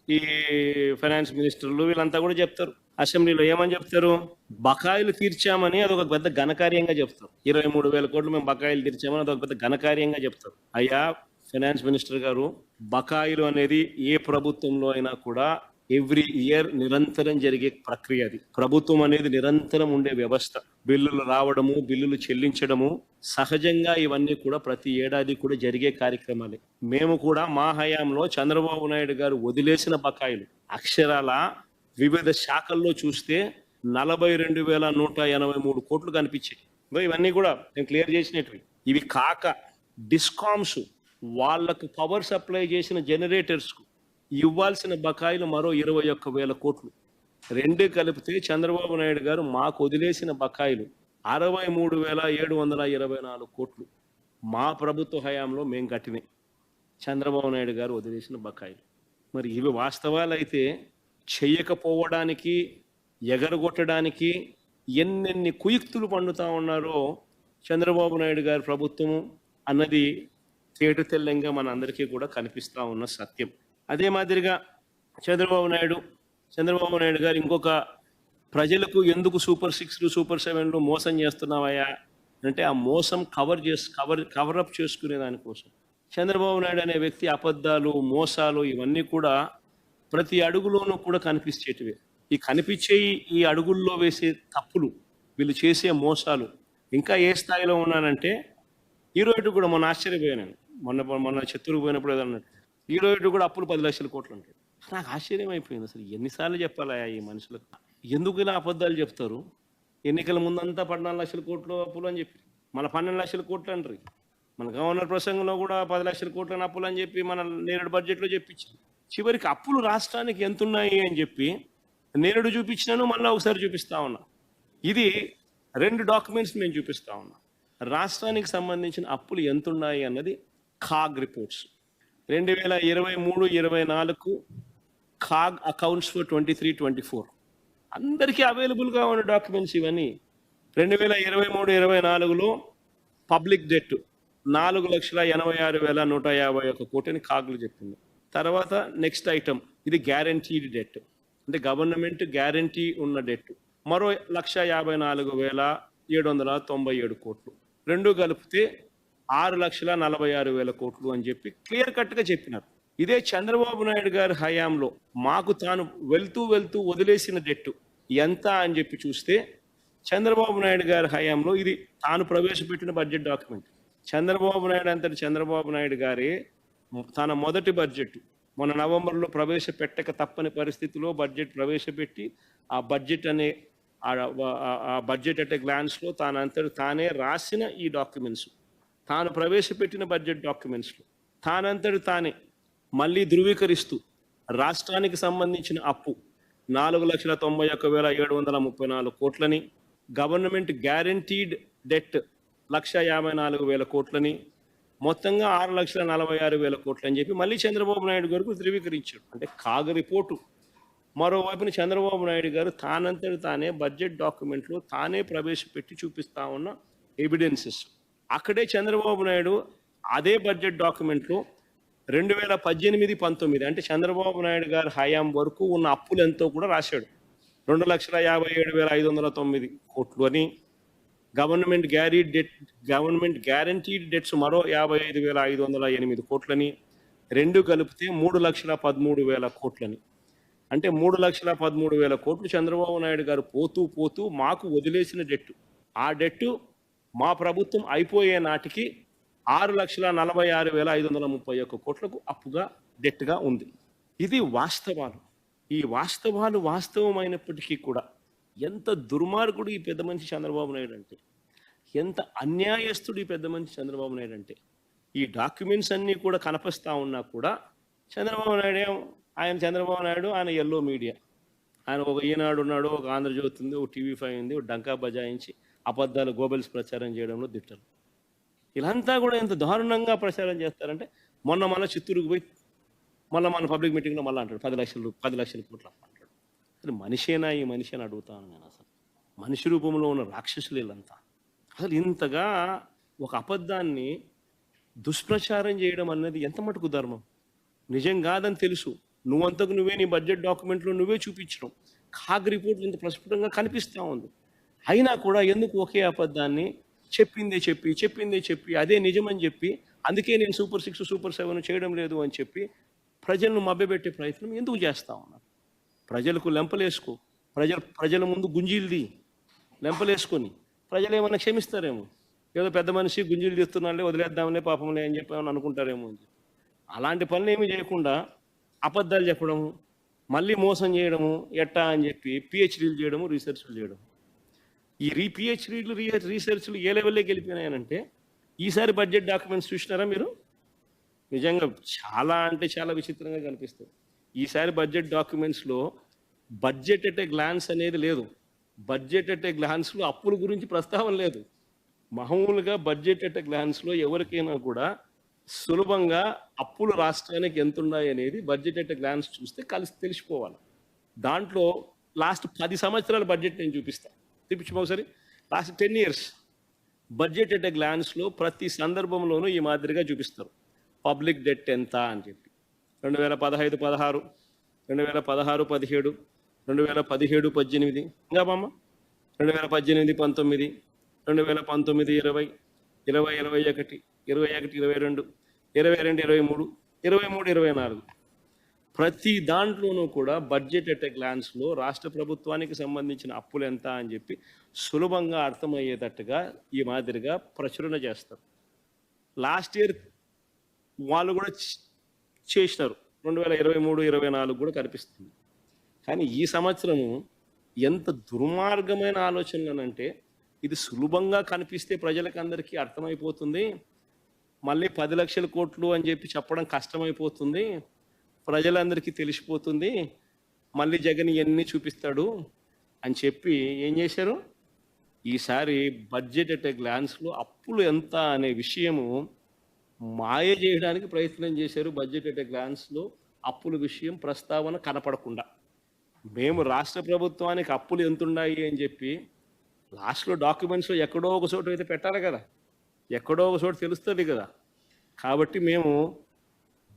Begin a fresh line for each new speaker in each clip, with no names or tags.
ఈ ఫైనాన్స్ మినిస్టర్లు వీళ్ళంతా కూడా చెప్తారు. అసెంబ్లీలో ఏమని చెప్తారు? బకాయిలు తీర్చామని అదొక పెద్ద ఘనకార్యంగా చెప్తారు. 23,000 కోట్లు మేము బకాయిలు తీర్చామని అదొక పెద్ద ఘనకార్యంగా చెప్తారు. అయ్యా ఫైనాన్స్ మినిస్టర్ గారు, బకాయిలు అనేది ఏ ప్రభుత్వంలో అయినా కూడా ఎవ్రీ ఇయర్ నిరంతరం జరిగే ప్రక్రియ. అది ప్రభుత్వం అనేది నిరంతరం ఉండే వ్యవస్థ. బిల్లులు రావడము, బిల్లులు చెల్లించడము సహజంగా ఇవన్నీ కూడా ప్రతి ఏడాది కూడా జరిగే కార్యక్రమాలే. మేము కూడా మా హయాంలో చంద్రబాబు నాయుడు గారు వదిలేసిన బకాయిలు అక్షరాల వివిధ శాఖల్లో చూస్తే 42,183 కోట్లు కనిపించాయి. ఇవన్నీ కూడా నేను క్లియర్ చేసినట్టు. ఇవి కాక డిస్కామ్స్ వాళ్లకు పవర్ సప్లై చేసిన జనరేటర్స్కు ఇవ్వాల్సిన బకాయిలు మరో 21,000 కోట్లు. రెండు కలిపితే చంద్రబాబు నాయుడు గారు మాకు వదిలేసిన బకాయిలు 63,724 కోట్లు. మా ప్రభుత్వ హయాంలో మేము కట్టినాయి చంద్రబాబు నాయుడు గారు వదిలేసిన బకాయిలు. మరి ఇవి వాస్తవాలు అయితే చెయ్యకపోవడానికి, ఎగరగొట్టడానికి ఎన్నెన్ని కుయుక్తులు పండుతా ఉన్నారో చంద్రబాబు నాయుడు గారి ప్రభుత్వము అన్నది తేట తెల్లంగా మన అందరికీ కూడా కనిపిస్తూ ఉన్న సత్యం. అదే మాదిరిగా చంద్రబాబు నాయుడు గారు ఇంకొక ప్రజలకు ఎందుకు సూపర్ 6 సూపర్ 7 మోసం చేస్తున్నావయ్యా అంటే ఆ మోసం కవరప్ చేసుకునే దానికోసం చంద్రబాబు నాయుడు అనే వ్యక్తి అబద్ధాలు, మోసాలు ఇవన్నీ కూడా ప్రతి అడుగులోనూ కూడా కనిపించేటివే. ఈ కనిపించే ఈ అడుగుల్లో వేసే తప్పులు, వీళ్ళు చేసే మోసాలు ఇంకా ఏ స్థాయిలో ఉన్నానంటే ఈరోజు కూడా మొన్న ఆశ్చర్యపోయాను. మొన్న చిత్తూరుకు పోయినప్పుడు ఏదన్నట్టు ఈరోజు కూడా అప్పులు 10 లక్షల కోట్లు ఉంటాయి. నాకు ఆశ్చర్యం అయిపోయింది. అసలు ఎన్నిసార్లు చెప్పాలా ఈ మనుషులకు? ఎందుకు ఇలా అబద్ధాలు చెప్తారు? ఎన్నికల ముందంతా 14 లక్షల కోట్లు అప్పులు అని చెప్పి మన 12 లక్షల కోట్లు అంటారు. మన గవర్నర్ ప్రసంగంలో కూడా 10 లక్షల కోట్ల అప్పులు అని చెప్పి మన నేరుడు బడ్జెట్లో చెప్పించారు. చివరికి అప్పులు రాష్ట్రానికి ఎంత ఉన్నాయి అని చెప్పి నేరుడు చూపించినాను, మళ్ళీ ఒకసారి చూపిస్తా ఉన్నా. ఇది 2 డాక్యుమెంట్స్ నేను చూపిస్తా ఉన్నా. రాష్ట్రానికి సంబంధించిన అప్పులు ఎంత ఉన్నాయి అన్నది ఖాగ్ రిపోర్ట్స్ 2023-24 ఖాగ్ అకౌంట్స్ ఫర్ 23-24 అందరికీ అవైలబుల్గా ఉన్న డాక్యుమెంట్స్ ఇవన్నీ. 2023-24లో పబ్లిక్ డెట్ 4,86,151 కోటిని ఖాగ్లు చెప్పింది. తర్వాత నెక్స్ట్ ఐటమ్ ఇది గ్యారంటీడ్ డెట్, అంటే గవర్నమెంట్ గ్యారంటీ ఉన్న డెట్ మరో 1,54,797 కోట్లు. రెండు కలిపితే 6,46,000 కోట్లు అని చెప్పి క్లియర్ కట్గా చెప్పినారు. ఇదే చంద్రబాబు నాయుడు గారి హయాంలో మాకు తాను వెళ్తూ వదిలేసిన డెట్ ఎంత అని చెప్పి చూస్తే చంద్రబాబు నాయుడు గారి హయాంలో ఇది తాను ప్రవేశపెట్టిన బడ్జెట్ డాక్యుమెంట్. చంద్రబాబు నాయుడు గారే తన మొదటి బడ్జెట్ మొన్న నవంబర్లో ప్రవేశపెట్టక తప్పని పరిస్థితిలో బడ్జెట్ ప్రవేశపెట్టి ఆ బడ్జెట్ అట్ ఎ గ్లాన్స్లో తానే రాసిన ఈ డాక్యుమెంట్స్, తాను ప్రవేశపెట్టిన బడ్జెట్ డాక్యుమెంట్స్లో తానే మళ్ళీ ధృవీకరిస్తూ రాష్ట్రానికి సంబంధించిన అప్పు 4,91,734 కోట్లని, గవర్నమెంట్ గ్యారంటీడ్ డెట్ 1,54,000 కోట్లని, మొత్తంగా 6,46,000 కోట్లు అని చెప్పి మళ్ళీ చంద్రబాబు నాయుడు గారికి ధృవీకరించాడు. అంటే కాగ రిపోర్టు. మరోవైపున చంద్రబాబు నాయుడు గారు తానే బడ్జెట్ డాక్యుమెంట్లో తానే ప్రవేశపెట్టి చూపిస్తా ఉన్న ఎవిడెన్సెస్. అక్కడే చంద్రబాబు నాయుడు అదే బడ్జెట్ డాక్యుమెంట్లో 2018-19 అంటే చంద్రబాబు నాయుడు గారి హయాం వరకు ఉన్న అప్పులు ఎంతో కూడా రాశాడు. 2,57,509 కోట్లు అని, గవర్నమెంట్ గ్యారంటీడ్ డెట్స్ మరో 55,508 కోట్లని, రెండు కలిపితే 3,13,000 కోట్లని. అంటే 3,13,000 కోట్లు చంద్రబాబు నాయుడు గారు పోతూ మాకు వదిలేసిన డెట్టు. ఆ డెట్టు మా ప్రభుత్వం అయిపోయే నాటికి 6,46,531 కోట్లకు అప్పుగా డెట్గా ఉంది. ఇది వాస్తవాలు. ఈ వాస్తవాలు వాస్తవమైనప్పటికీ కూడా ఎంత దుర్మార్గుడు ఈ పెద్ద మనిషి చంద్రబాబు నాయుడు అంటే, ఎంత అన్యాయస్తుడు ఈ పెద్ద మనిషి చంద్రబాబు నాయుడు అంటే, ఈ డాక్యుమెంట్స్ అన్నీ కూడా కనపస్తా ఉన్నా కూడా చంద్రబాబు నాయుడు ఆయన ఎల్లో మీడియా, ఆయన ఒక ఈనాడు ఉన్నాడు, ఒక ఆంధ్రజ్యోతి ఉంది, ఒక TV5 ఉంది, ఒక డంకా బజాయించి అబద్ధాలు గోబెల్స్ ప్రచారం చేయడంలో దిట్టలు. ఇలాంతా కూడా ఎంత దారుణంగా ప్రచారం చేస్తారంటే మొన్న చిత్తూరుకు పోయి మన పబ్లిక్ మీటింగ్లో మళ్ళీ అంటాడు 10 లక్షల కోట్లు అంటాడు. అసలు మనిషేనా ఈ మనిషి అని అడుగుతాను నేను. అసలు మనిషి రూపంలో ఉన్న రాక్షసులు వీళ్ళంతా. అసలు ఇంతగా ఒక అబద్ధాన్ని దుష్ప్రచారం చేయడం అనేది ఎంత మటుకు ధర్మం? నిజం కాదని తెలుసు, నువ్వంతకు నువ్వే నీ బడ్జెట్ డాక్యుమెంట్లో నువ్వే చూపించడం. కాగ్ రిపోర్ట్ ఇంత ప్రస్ఫుటంగా కనిపిస్తూ ఉంది. అయినా కూడా ఎందుకు ఒకే అబద్ధాన్ని చెప్పిందే చెప్పి అదే నిజమని చెప్పి, అందుకే నేను సూపర్ 6, సూపర్ 7 చేయడం లేదు అని చెప్పి ప్రజలను మభ్యపెట్టే ప్రయత్నం ఎందుకు చేస్తా ఉన్నారు? ప్రజలకు లెంపలేసుకో, ప్రజల ముందు గుంజీలు లెంపలేసుకొని ప్రజలు ఏమన్నా క్షమిస్తారేమో, ఏదో పెద్ద మనిషి గుంజీలు తీస్తున్నాళ్ళే వదిలేద్దాంలే పాపంలే అని చెప్పి ఏమన్నా అనుకుంటారేమో అని చెప్పి. అలాంటి పనులు ఏమీ చేయకుండా అబద్ధాలు చెప్పడము, మళ్ళీ మోసం చేయడము ఎట్టా అని చెప్పి పిహెచ్డీలు చేయడము, రీసెర్చ్లు చేయడం. ఈ పిహెచ్డీలు రీసెర్చ్లు ఏ లెవెల్లోకి వెళ్ళిపోయినాయనంటే, ఈసారి బడ్జెట్ డాక్యుమెంట్స్ చూసినారా మీరు? నిజంగా చాలా అంటే చాలా విచిత్రంగా కనిపిస్తుంది. ఈసారి బడ్జెట్ డాక్యుమెంట్స్లో బడ్జెట్ ఎట్ ఏ గ్లాన్స్ అనేది లేదు. బడ్జెట్ ఎట్ ఏ గ్లాన్స్లో అప్పుల గురించి ప్రస్తావన లేదు. మామూలుగా బడ్జెట్ ఎట్ ఏ గ్లాన్స్లో ఎవరికైనా కూడా సులభంగా అప్పులు రాష్ట్రానికి ఎంత ఉన్నాయి అనేది బడ్జెట్ ఎట్ ఏ గ్లాన్స్ చూస్తే తెలిసిపోవాలి. దాంట్లో లాస్ట్ 10 సంవత్సరాల బడ్జెట్ నేను చూపించు ఒకసారి. లాస్ట్ 10 years బడ్జెట్ ఎట్ ఏ గ్లాన్స్లో ప్రతి సందర్భంలోనూ ఈ మాదిరిగా చూపిస్తారు. పబ్లిక్ డెట్ ఎంత అని చెప్పి 2015-16, 2016-17, 2017-18, ఇంకా బామ్మ 2018-19, 2019-20, 20-21, 21-22, 22-23, 23-24 ప్రతి దాంట్లోనూ కూడా బడ్జెట్ ఎట్ ఏ గ్లాన్స్లో రాష్ట్ర ప్రభుత్వానికి సంబంధించిన అప్పులు ఎంత అని చెప్పి సులభంగా అర్థమయ్యేటట్టుగా ఈ మాదిరిగా ప్రచురణ చేస్తారు. లాస్ట్ ఇయర్ వాళ్ళు కూడా చేసినారు, 2023-24 కూడా కనిపిస్తుంది. కానీ ఈ సంవత్సరము ఎంత దుర్మార్గమైన ఆలోచనలనంటే, ఇది సులభంగా కనిపిస్తే ప్రజలకు అందరికీ అర్థమైపోతుంది, మళ్ళీ 10 లక్షల కోట్లు అని చెప్పి చెప్పడం కష్టమైపోతుంది, ప్రజలందరికీ తెలిసిపోతుంది, మళ్ళీ జగన్ ఇవన్నీ చూపిస్తాడు అని చెప్పి ఏం చేశారు? ఈసారి బడ్జెట్ ఎట్ ఏ గ్లాన్స్లో అప్పులు ఎంత అనే విషయము మాయ చేయడానికి ప్రయత్నం చేశారు. బడ్జెట్ ఎట్ ఏ గ్లాన్స్లో అప్పుల విషయం ప్రస్తావన కనపడకుండా, మేము రాష్ట్ర ప్రభుత్వానికి అప్పులు ఎంత ఉన్నాయి అని చెప్పి లాస్ట్లో డాక్యుమెంట్స్లో ఎక్కడో ఒక చోటు అయితే పెట్టాలి కదా, ఎక్కడో ఒక చోటు తెలుస్తుంది కదా. కాబట్టి మేము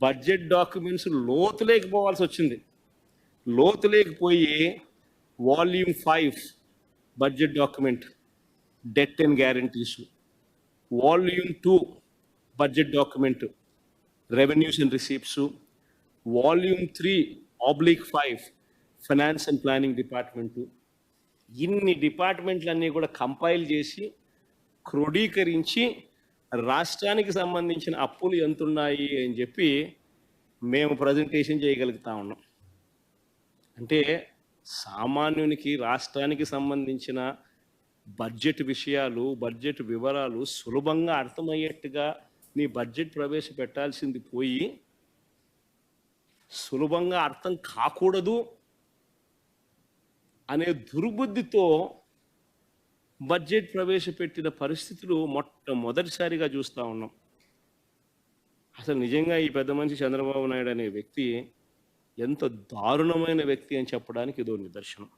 బడ్జెట్ డాక్యుమెంట్స్ లోతులేకపోవాల్సి వచ్చింది. లోతులేకపోయి volume 5 budget document debt and guarantees, volume 2 budget document revenues and receipts, volume 3/5 finance and planning department, ఇన్ని డిపార్ట్మెంట్లన్నీ కూడా కంపైల్ చేసి క్రోడీకరించి రాష్ట్రానికి సంబంధించిన అప్పులు ఎంత ఉన్నాయి అని చెప్పి మేము ప్రజెంటేషన్ చేయగలుగుతా ఉన్నాం. అంటే సామాన్యునికి రాష్ట్రానికి సంబంధించిన బడ్జెట్ విషయాలు, బడ్జెట్ వివరాలు సులభంగా అర్థమయ్యేట్టుగా నీ బడ్జెట్ ప్రవేశపెట్టాల్సింది పోయి, సులభంగా అర్థం కాకూడదు అనే దుర్బుద్ధితో బడ్జెట్ ప్రవేశపెట్టిన పరిస్థితులు మొట్టమొదటిసారిగా చూస్తూ ఉన్నాం. అసలు నిజంగా ఈ పెద్ద మనిషి చంద్రబాబు నాయుడు అనే వ్యక్తి ఎంత దారుణమైన వ్యక్తి అని చెప్పడానికి ఇదో నిదర్శనం.